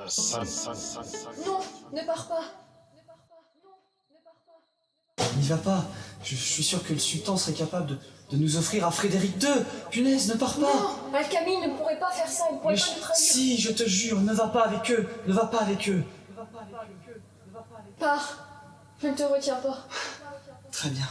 San. Non, ne pars pas. N'y va pas. Je suis sûr que le sultan serait capable de nous offrir à Frédéric II. Punaise, ne pars pas. Non, Al-Kamil ne pourrait pas faire ça, il ne pourrait Mais pas nous trahir. si, je te jure, ne va pas avec eux. Ne va pas avec eux. Pars, je ne te retiens pas. Très bien.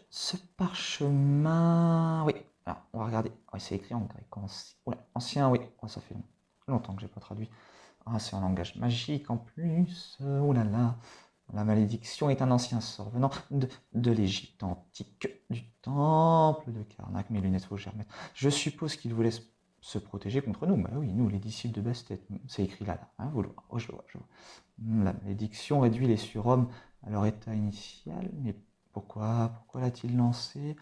Ce parchemin, oui. Alors, on va regarder. Oui, c'est écrit en grec. Oula, ancien, oui. Oh, ça fait longtemps que j'ai pas traduit. Ah, c'est un langage magique en plus. Oh là là. La malédiction est un ancien sort venant de l'Égypte antique, du temple de Karnak. Mes lunettes, faut que je les remette. Je suppose qu'il voulait se protéger contre nous. Bah oui, nous, les disciples de Bastet. C'est écrit là. Hein, vous le voyez. Oh, je le vois, je le vois. La malédiction réduit les surhommes à leur état initial. Mais pourquoi l'a-t-il lancé?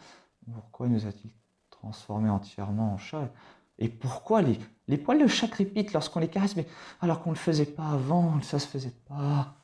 Pourquoi nous a-t-il transformés entièrement en chat? Et pourquoi les poils de chat crépitent lorsqu'on les caresse, mais alors qu'on ne le faisait pas avant, ça se faisait pas.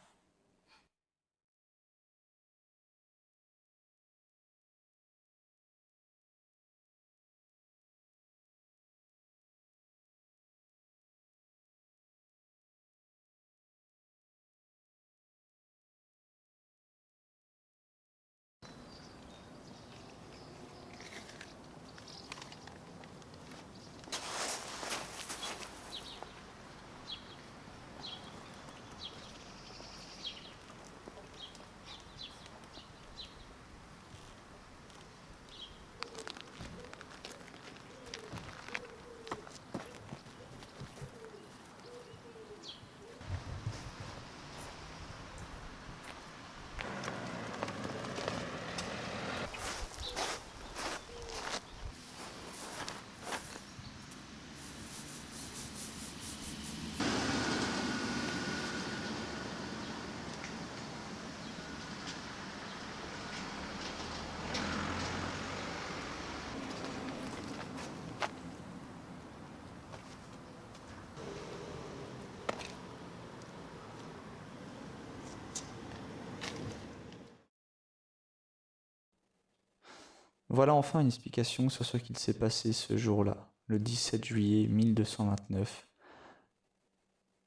Voilà enfin une explication sur ce qu'il s'est passé ce jour-là, le 17 juillet 1229.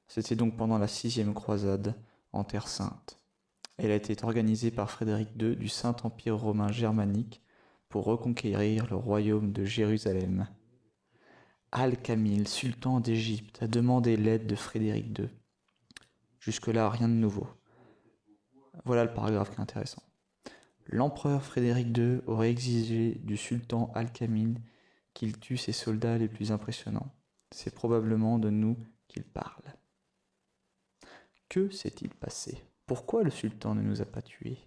C'était donc pendant la 6e croisade en Terre Sainte. Elle a été organisée par Frédéric II du Saint-Empire romain germanique pour reconquérir le royaume de Jérusalem. Al-Kamil, sultan d'Égypte, a demandé l'aide de Frédéric II. Jusque-là, rien de nouveau. Voilà le paragraphe qui est intéressant. L'empereur Frédéric II aurait exigé du sultan Al-Kamil qu'il tue ses soldats les plus impressionnants. C'est probablement de nous qu'il parle. Que s'est-il passé? Pourquoi le sultan ne nous a pas tués?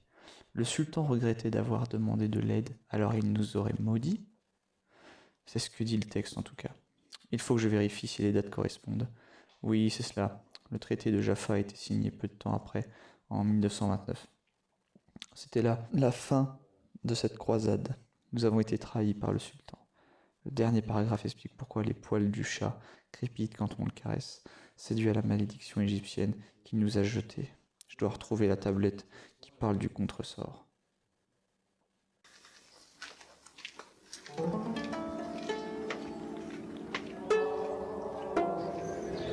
Le sultan regrettait d'avoir demandé de l'aide, alors il nous aurait maudits? C'est ce que dit le texte en tout cas. Il faut que je vérifie si les dates correspondent. Oui, c'est cela. Le traité de Jaffa a été signé peu de temps après, en 1929. C'était là la fin de cette croisade. Nous avons été trahis par le sultan. Le dernier paragraphe explique pourquoi les poils du chat crépitent quand on le caresse. C'est dû à la malédiction égyptienne qui nous a jetés. Je dois retrouver la tablette qui parle du contresort.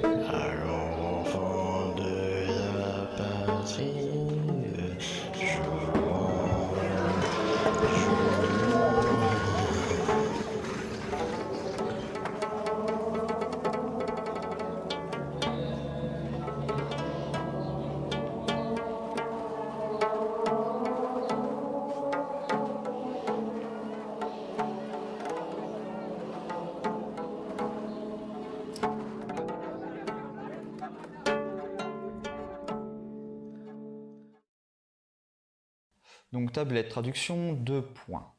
Allons, enfants de la patrie, jouons, Donc tablette, traduction, 2 points.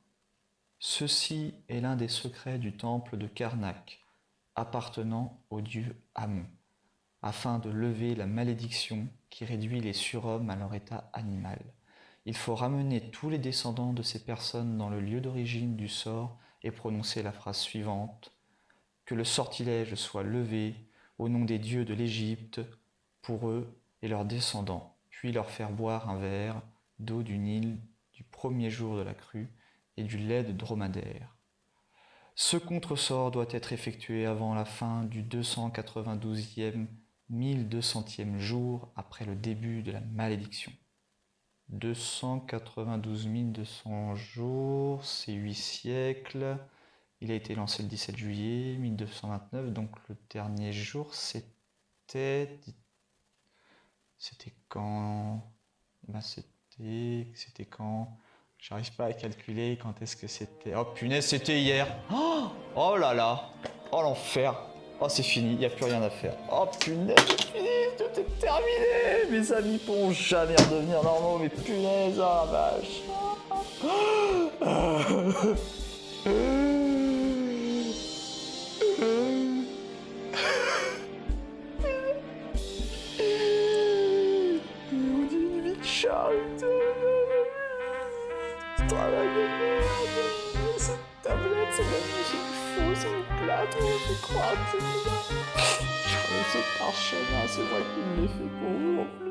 Ceci est l'un des secrets du temple de Karnak, appartenant au dieu Amon, afin de lever la malédiction qui réduit les surhommes à leur état animal. Il faut ramener tous les descendants de ces personnes dans le lieu d'origine du sort et prononcer la phrase suivante: que le sortilège soit levé au nom des dieux de l'Égypte pour eux et leurs descendants, puis leur faire boire un verre d'eau du Nil du premier jour de la crue et du lait de dromadaire. Ce contresort doit être effectué avant la fin du 292e 1200e jour après le début de la malédiction. 292 200 jours, c'est 8 siècles. Il a été lancé le 17 juillet 1229, donc le dernier jour c'était quand? Ben c'était quand? J'arrive pas à calculer quand est-ce que c'était. Oh punaise, c'était hier. Oh là là. Oh l'enfer. Oh c'est fini, il n'y a plus rien à faire. Oh punaise, c'est fini, tout est terminé. Mes amis pourront jamais redevenir normaux, mais punaise, oh la vache. On dit une vie de charité. Travail de merde. Cette tablette, c'est la musique fausse, c'est une plate, on fait croire que c'est moi. Ce parchemin, c'est moi qui me l'ai fait pour vous en plus.